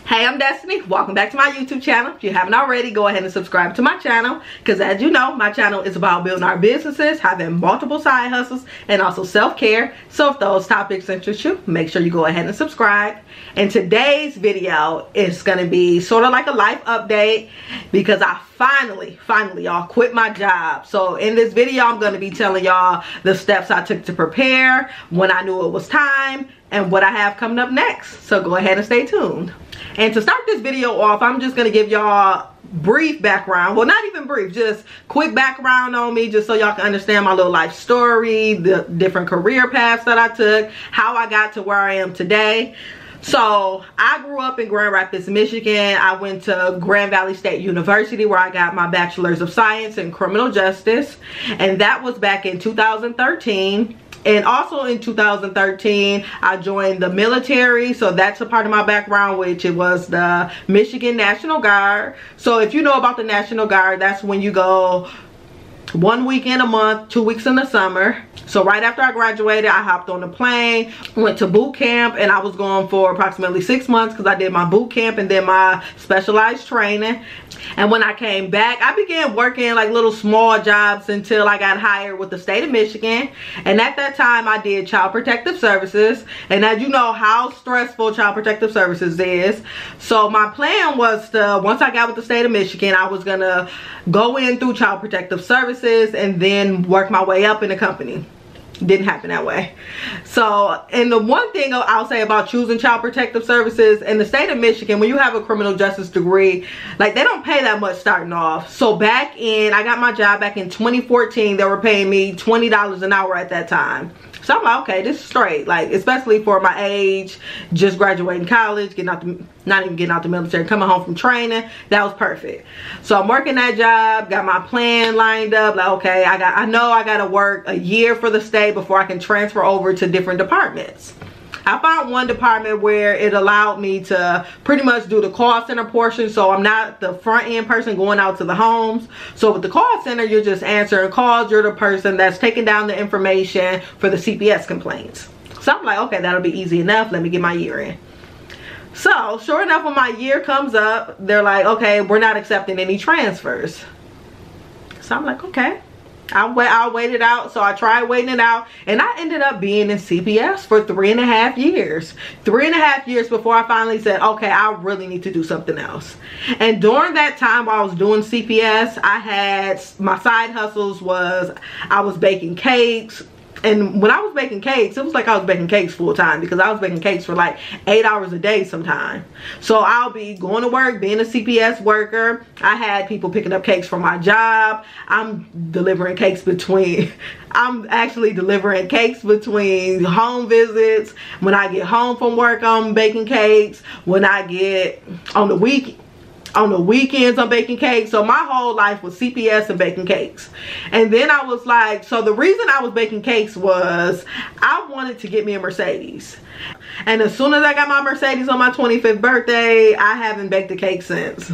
Hey, I'm Destiny. Welcome back to my YouTube channel. If you haven't already, go ahead and subscribe to my channel, because as you know, my channel is about building our businesses, having multiple side hustles, and also self-care. So if those topics interest you, make sure you go ahead and subscribe. And today's video is going to be sort of like a life update, because I finally y'all quit my job. So in this video, I'm going to be telling y'all the steps I took to prepare, when I knew it was time, and what I have coming up next. So go ahead and stay tuned. And to start this video off, I'm just going to give y'all brief background. Well, not even brief, just quick background on me, just so y'all can understand my little life story, the different career paths that I took, how I got to where I am today. So I grew up in Grand Rapids, Michigan. I went to Grand Valley State University, where I got my bachelor's of science in criminal justice, and that was back in 2013. And also in 2013, I joined the military. So that's a part of my background, which it was the Michigan National Guard. So if you know about the National Guard, that's when you go 1 weekend a month, 2 weeks in the summer. So right after I graduated, I hopped on a plane, went to boot camp, and I was gone for approximately 6 months, because I did my boot camp and then my specialized training. And when I came back, I began working like little small jobs until I got hired with the state of Michigan. And at that time, I did Child Protective Services. And as you know how stressful Child Protective Services is. So my plan was to, once I got with the state of Michigan, I was going to go in through Child Protective Services and then work my way up in the company. Didn't happen that way. So, and the one thing I'll say about choosing Child Protective Services in the state of Michigan, when you have a criminal justice degree, like, they don't pay that much starting off. So back in, I got my job back in 2014, they were paying me $20 an hour at that time. So I'm like, okay, this is straight, like, especially for my age, just graduating college, getting out the, not even getting out the military, coming home from training. That was perfect. So I'm working that job, got my plan lined up, like, okay, I know I gotta work a year for the state before I can transfer over to different departments. I found one department where it allowed me to pretty much do the call center portion, so I'm not the front end person going out to the homes. So with the call center, you're just answering calls. You're the person that's taking down the information for the CPS complaints. So I'm like, okay, that'll be easy enough. Let me get my year in. So sure enough, when my year comes up, they're like, okay, we're not accepting any transfers. So I'm like, okay. I'll wait it out. So I tried waiting it out, and I ended up being in CPS for 3.5 years. 3.5 years before I finally said, okay, I really need to do something else. And during that time while I was doing CPS, I had my side hustles was I was baking cakes. And when I was baking cakes, it was like I was baking cakes full time, because I was baking cakes for like 8 hours a day sometime. So I'll be going to work, being a CPS worker. I had people picking up cakes for my job. I'm actually delivering cakes between home visits. When I get home from work, I'm baking cakes. When I get on the weekends, I'm baking cakes. So my whole life was CPS and baking cakes. And then I was like, so the reason I was baking cakes was I wanted to get me a Mercedes. And as soon as I got my Mercedes on my 25th birthday, I haven't baked a cake since.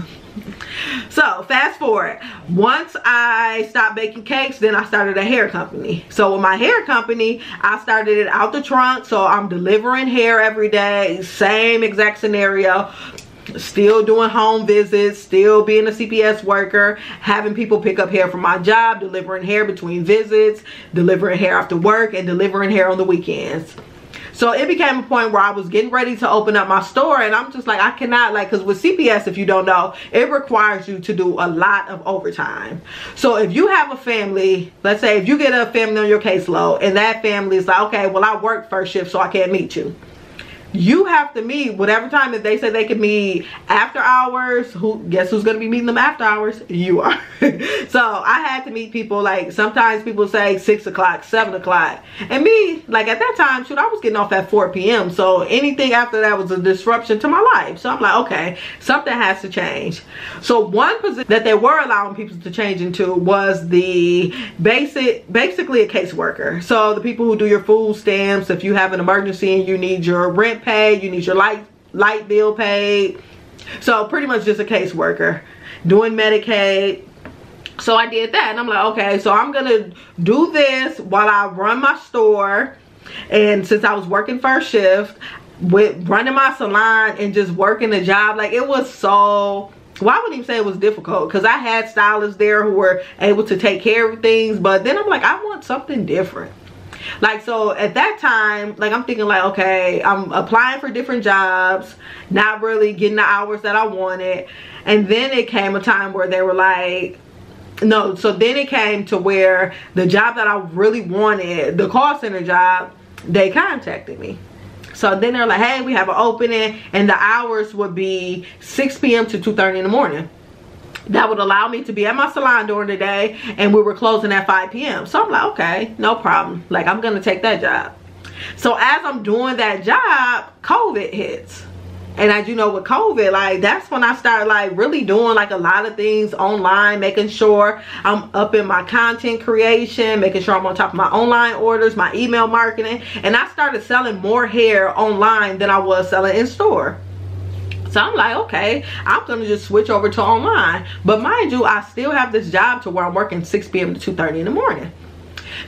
So fast forward, once I stopped baking cakes, then I started a hair company. So with my hair company, I started it out the trunk. So I'm delivering hair every day, same exact scenario. Still doing home visits, still being a CPS worker, having people pick up hair from my job, delivering hair between visits, delivering hair after work, and delivering hair on the weekends. So it became a point where I was getting ready to open up my store, and I'm just like, I cannot, like, because with CPS, if you don't know, it requires you to do a lot of overtime. So if you have a family, let's say if you get a family on your caseload, and that family is like, okay, well, I work first shift, so I can't meet you. You have to meet whatever time that they say they can meet after hours. Guess who's going to be meeting them after hours? You are. So I had to meet people, like, sometimes people say 6 o'clock, 7 o'clock. And me, like, at that time, shoot, I was getting off at 4 p.m. So anything after that was a disruption to my life. So I'm like, okay, something has to change. So one position that they were allowing people to change into was the basically a caseworker. So the people who do your food stamps, if you have an emergency and you need your rent paid, you need your light bill paid. So pretty much just a caseworker doing Medicaid. So I did that, and I'm like, okay, so I'm gonna do this while I run my store. And since I was working first shift, with running my salon and just working the job, like it was so, well, I wouldn't even say it was difficult, because I had stylists there who were able to take care of things, but then I'm like, I want something different. Like, so at that time, like, I'm thinking like, okay, I'm applying for different jobs, not really getting the hours that I wanted. And then it came a time where they were like, no, so then it came to where the job that I really wanted, the call center job, they contacted me. So then they're like, hey, we have an opening, and the hours would be 6 p.m. to 2:30 in the morning. That would allow me to be at my salon during the day, and we were closing at 5 p.m. So I'm like, okay, no problem. Like, I'm gonna take that job. So as I'm doing that job, COVID hits. And as you know, with COVID, like, that's when I started like really doing like a lot of things online, making sure I'm up in my content creation, making sure I'm on top of my online orders, my email marketing. And I started selling more hair online than I was selling in store. So I'm like, okay, I'm gonna just switch over to online. But mind you, I still have this job to where I'm working 6 p.m. to 2:30 in the morning.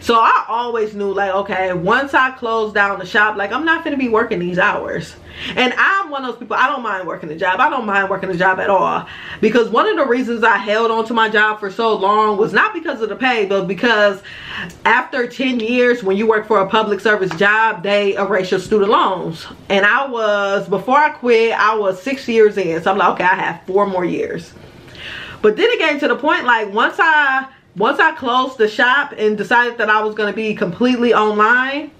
So I always knew, like, okay, once I close down the shop, like, I'm not gonna be working these hours. And I'm one of those people, I don't mind working a job. I don't mind working a job at all. Because one of the reasons I held on to my job for so long was not because of the pay, but because after 10 years, when you work for a public service job, they erase your student loans. And I was, before I quit, I was 6 years in. So I'm like, okay, I have 4 more years. But then it came to the point, like, once I closed the shop and decided that I was going to be completely online,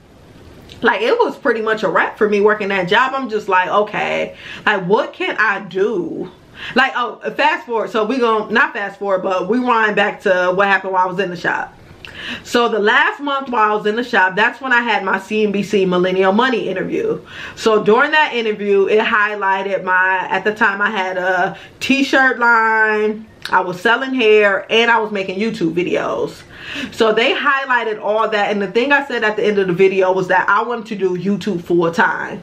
like, it was pretty much a wrap for me working that job. I'm just like, okay, like, what can I do? Like, oh, fast forward. So we gonna, not fast forward, but we rewind back to what happened while I was in the shop. So the last month while I was in the shop, that's when I had my CNBC Millennial Money interview. So during that interview, it highlighted my, at the time I had a t-shirt line, I was selling hair, and I was making YouTube videos. So they highlighted all that, and the thing I said at the end of the video was that I wanted to do YouTube full time.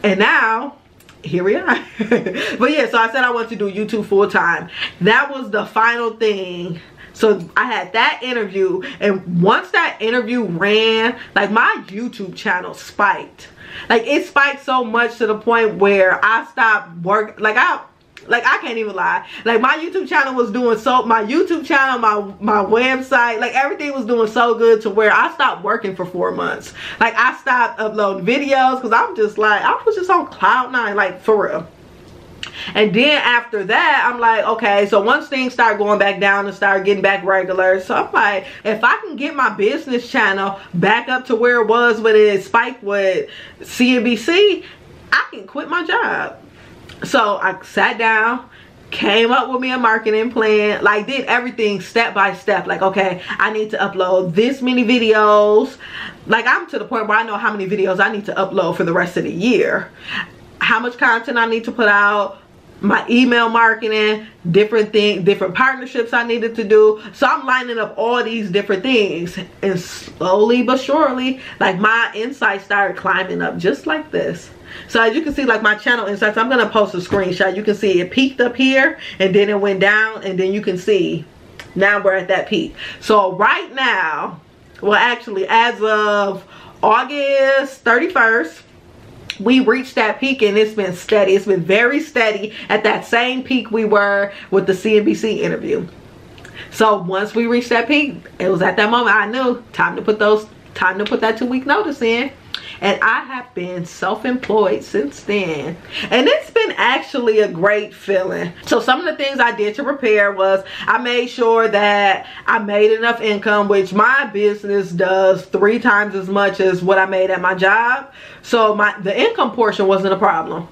And now, here we are. But yeah, so I said I wanted to do YouTube full time. That was the final thing. So I had that interview, and once that interview ran, like, my YouTube channel spiked. Like, it spiked so much to the point where I stopped work. Like I can't even lie. Like, my YouTube channel was doing so, my YouTube channel, my website, like, everything was doing so good to where I stopped working for 4 months. Like, I stopped uploading videos because I'm just like, I was just on cloud 9, like, for real. And then after that, I'm like, okay, so once things start going back down and start getting back regular, so I'm like, if I can get my business channel back up to where it was when it spiked with CNBC, I can quit my job. So I sat down, came up with me a marketing plan, like, did everything step by step. Like, okay, I need to upload this many videos. Like, I'm to the point where I know how many videos I need to upload for the rest of the year, how much content I need to put out, my email marketing, different things, different partnerships I needed to do. So I'm lining up all these different things, and slowly but surely, like, my insights started climbing up just like this. So as you can see, like, my channel insights, I'm gonna post a screenshot. You can see it peaked up here, and then it went down, and then you can see now we're at that peak. So right now, well, actually, as of August 31st, we reached that peak, and it's been steady. It's been very steady at that same peak we were with the CNBC interview. So once we reached that peak, it was at that moment I knew time to put that 2-week notice in. And I have been self-employed since then, and it's been actually a great feeling. So some of the things I did to prepare was I made sure that I made enough income, which my business does 3 times as much as what I made at my job. So the income portion wasn't a problem.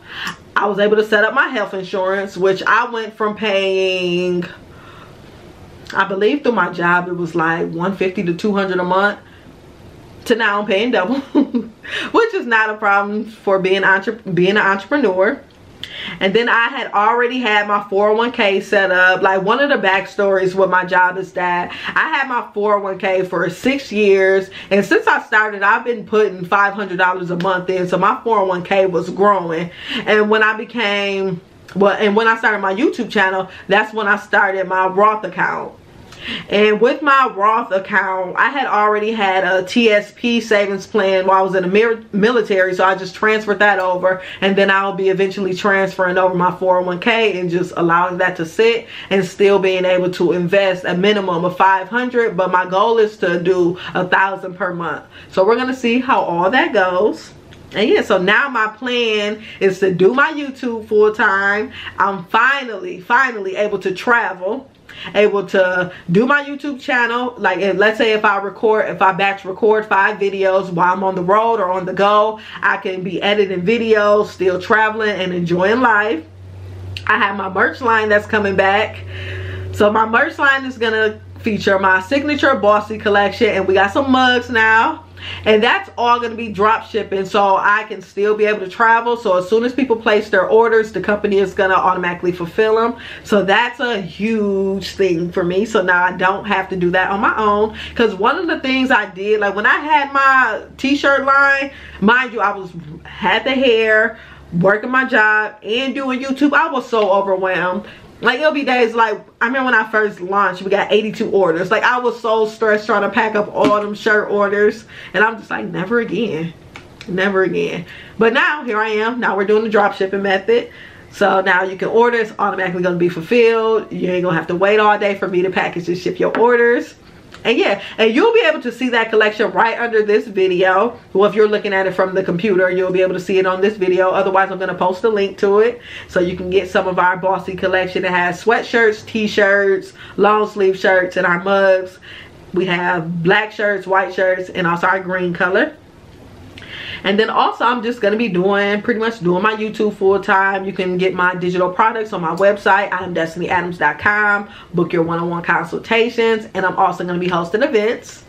I was able to set up my health insurance, which I went from paying, I believe through my job it was like $150 to $200 a month, to now I'm paying double, which is not a problem for being an entrepreneur. And then I had already had my 401k set up. Like, one of the backstories with my job is that I had my 401k for 6 years, and since I started, I've been putting $500 a month in, so my 401k was growing. And when I became, well, and when I started my YouTube channel, that's when I started my Roth account. And with my Roth account, I had already had a TSP savings plan while I was in the military, so I just transferred that over, and then I'll be eventually transferring over my 401k and just allowing that to sit and still being able to invest a minimum of $500, but my goal is to do $1,000 per month. So we're gonna see how all that goes. And yeah, so now my plan is to do my YouTube full time. I'm finally able to travel, able to do my YouTube channel. Like, let's say if I batch record 5 videos while I'm on the road or on the go, I can be editing videos, still traveling and enjoying life. I have my merch line that's coming back. So my merch line is gonna feature my signature Bossy collection, and we got some mugs now. And that's all going to be drop shipping, so I can still be able to travel. So as soon as people place their orders, the company is going to automatically fulfill them. So that's a huge thing for me. So now I don't have to do that on my own. Because one of the things I did, like when I had my t-shirt line, mind you, I had the hair, working my job, and doing YouTube. I was so overwhelmed. Like, it'll be days like, I remember when I first launched, we got 82 orders. Like, I was so stressed trying to pack up all them shirt orders. And I'm just like, never again. Never again. But now, here I am. Now we're doing the drop shipping method. So now you can order. It's automatically going to be fulfilled. You ain't going to have to wait all day for me to package and ship your orders. And yeah, and you'll be able to see that collection right under this video. Well, if you're looking at it from the computer, you'll be able to see it on this video. Otherwise, I'm going to post a link to it so you can get some of our Bossy collection. It has sweatshirts, t-shirts, long sleeve shirts, and our mugs. We have black shirts, white shirts, and also our green color. And then also, I'm just going to be pretty much doing my YouTube full time. You can get my digital products on my website, IamDestinyAdams.com. Book your one-on-one consultations. And I'm also going to be hosting events.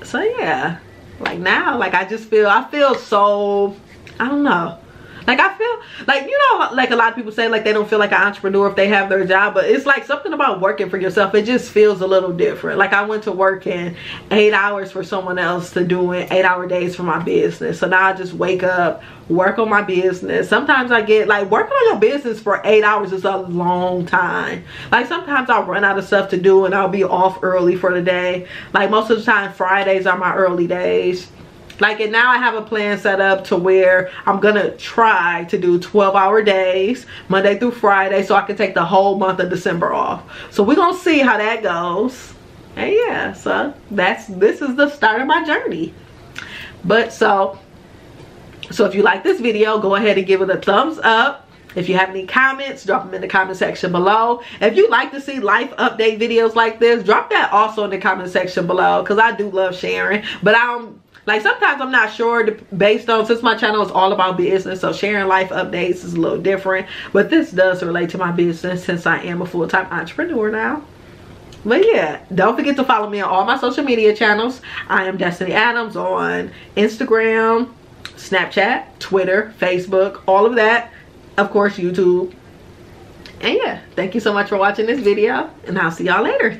So yeah, like now, like I feel so, I don't know. Like, I feel like, you know, like a lot of people say, like, they don't feel like an entrepreneur if they have their job. But it's like something about working for yourself. It just feels a little different. Like, I went to working 8 hours for someone else to doing 8-hour days for my business. So now I just wake up, work on my business. Sometimes I get, like, working on your business for 8 hours is a long time. Like, sometimes I'll run out of stuff to do and I'll be off early for the day. Like, most of the time, Fridays are my early days. Like, and now I have a plan set up to where I'm gonna try to do 12-hour days, Monday through Friday, so I can take the whole month of December off. So we're gonna see how that goes. And yeah, so this is the start of my journey. But so if you like this video, go ahead and give it a thumbs up. If you have any comments, drop them in the comment section below. If you'd like to see life update videos like this, drop that also in the comment section below, because I do love sharing. But like, sometimes I'm not sure based on, since my channel is all about business, so sharing life updates is a little different. But this does relate to my business since I am a full-time entrepreneur now. But yeah, don't forget to follow me on all my social media channels. I am Destiny Adams on Instagram, Snapchat, Twitter, Facebook, all of that. Of course, YouTube. And yeah, thank you so much for watching this video, and I'll see y'all later.